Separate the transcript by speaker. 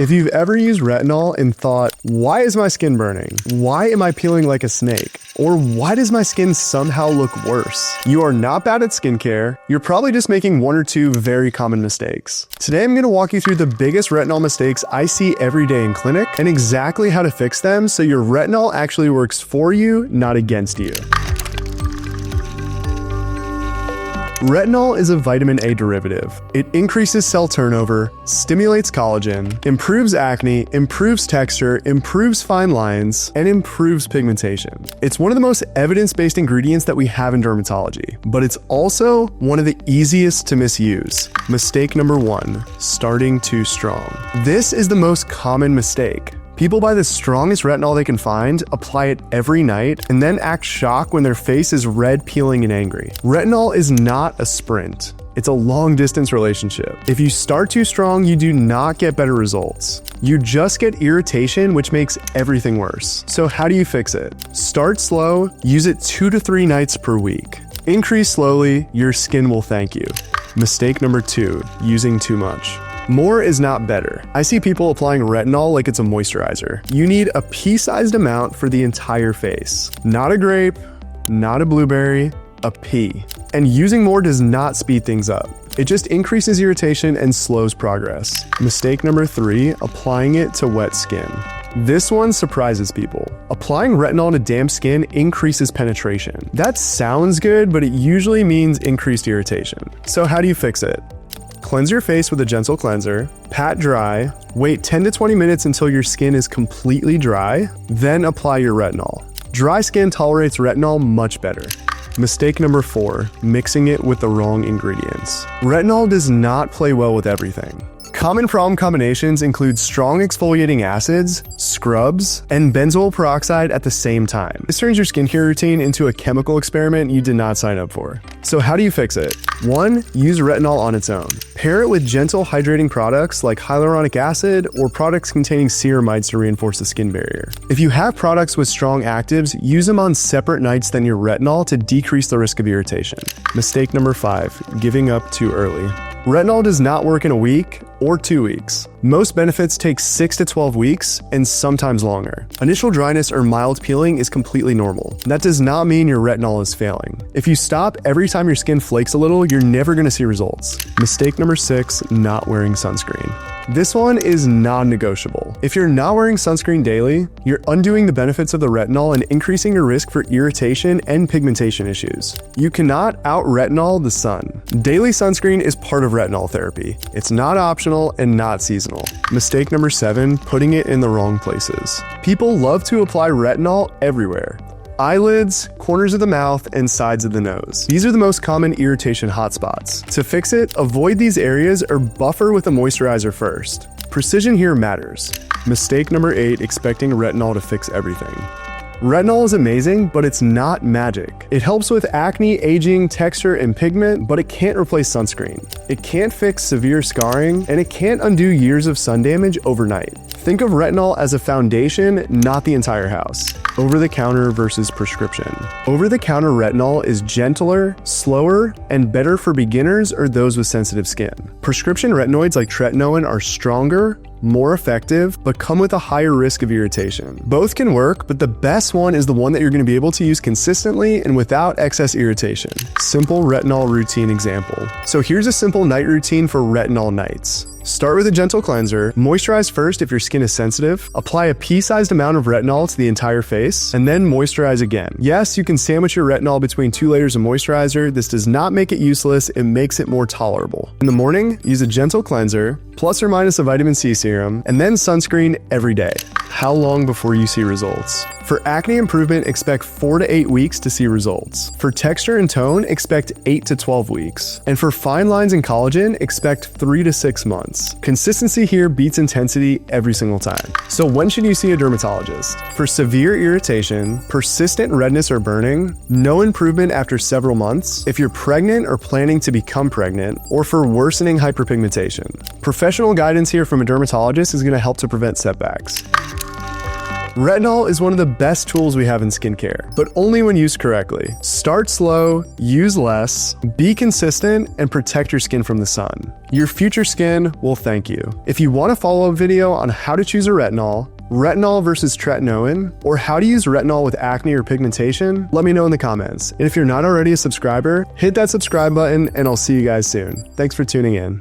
Speaker 1: If you've ever used retinol and thought, why is my skin burning? Why am I peeling like a snake? Or why does my skin somehow look worse? You are not bad at skincare. You're probably just making one or two very common mistakes. Today, I'm going to walk you through the biggest retinol mistakes I see every day in clinic and exactly how to fix them so your retinol actually works for you, not against you. Retinol is a vitamin A derivative. It increases cell turnover, stimulates collagen, improves acne, improves texture, improves fine lines, and improves pigmentation. It's one of the most evidence-based ingredients that we have in dermatology, but it's also one of the easiest to misuse. Mistake number 1, starting too strong. This is the most common mistake. People buy the strongest retinol they can find, apply it every night, and then act shocked when their face is red, peeling, and angry. Retinol is not a sprint. It's a long-distance relationship. If you start too strong, you do not get better results. You just get irritation, which makes everything worse. So how do you fix it? Start slow, use it 2 to 3 nights per week. Increase slowly, your skin will thank you. Mistake number 2, using too much. More is not better. I see people applying retinol like it's a moisturizer. You need a pea-sized amount for the entire face. Not a grape, not a blueberry, a pea. And using more does not speed things up. It just increases irritation and slows progress. Mistake number 3, applying it to wet skin. This one surprises people. Applying retinol to damp skin increases penetration. That sounds good, but it usually means increased irritation. So how do you fix it? Cleanse your face with a gentle cleanser, pat dry, wait 10 to 20 minutes until your skin is completely dry, then apply your retinol. Dry skin tolerates retinol much better. Mistake number 4, mixing it with the wrong ingredients. Retinol does not play well with everything. Common problem combinations include strong exfoliating acids, scrubs, and benzoyl peroxide at the same time. This turns your skincare routine into a chemical experiment you did not sign up for. So how do you fix it? 1. Use retinol on its own. Pair it with gentle hydrating products like hyaluronic acid or products containing ceramides to reinforce the skin barrier. If you have products with strong actives, use them on separate nights than your retinol to decrease the risk of irritation. Mistake number 5, giving up too early. Retinol does not work in a week or 2 weeks. Most benefits take 6 to 12 weeks and sometimes longer. Initial dryness or mild peeling is completely normal. That does not mean your retinol is failing. If you stop every time your skin flakes a little, you're never going to see results. Mistake number 6, not wearing sunscreen. This one is non-negotiable. If you're not wearing sunscreen daily, you're undoing the benefits of the retinol and increasing your risk for irritation and pigmentation issues. You cannot out-retinol the sun. Daily sunscreen is part of retinol therapy. It's not optional and not seasonal. Mistake number 7, putting it in the wrong places. People love to apply retinol everywhere. Eyelids, corners of the mouth, and sides of the nose. These are the most common irritation hotspots. To fix it, avoid these areas or buffer with a moisturizer first. Precision here matters. Mistake number 8, expecting retinol to fix everything. Retinol is amazing, but it's not magic. It helps with acne, aging, texture, and pigment, but it can't replace sunscreen. It can't fix severe scarring, and it can't undo years of sun damage overnight. Think of retinol as a foundation, not the entire house. Over-the-counter versus prescription. Over-the-counter retinol is gentler, slower, and better for beginners or those with sensitive skin. Prescription retinoids like tretinoin are stronger, more effective, but come with a higher risk of irritation. Both can work, but the best one is the one that you're going to be able to use consistently and without excess irritation. Simple retinol routine example. So here's a simple night routine for retinol nights. Start with a gentle cleanser, moisturize first if your skin is sensitive, apply a pea-sized amount of retinol to the entire face, and then moisturize again. Yes, you can sandwich your retinol between 2 layers of moisturizer. This does not make it useless, it makes it more tolerable. In the morning, use a gentle cleanser, plus or minus a vitamin C serum, and then sunscreen every day. How long before you see results? For acne improvement, expect 4 to 8 weeks to see results. For texture and tone, expect 8 to 12 weeks. And for fine lines and collagen, expect 3 to 6 months. Consistency here beats intensity every single time. So when should you see a dermatologist? For severe irritation, persistent redness or burning, no improvement after several months, if you're pregnant or planning to become pregnant, or for worsening hyperpigmentation. Professional guidance here from a dermatologist is going to help to prevent setbacks. Retinol is one of the best tools we have in skincare, but only when used correctly. Start slow, use less, be consistent, and protect your skin from the sun. Your future skin will thank you. If you want a follow-up video on how to choose a retinol versus tretinoin, or how to use retinol with acne or pigmentation, let me know in the comments. And if you're not already a subscriber, hit that subscribe button and I'll see you guys soon. Thanks for tuning in.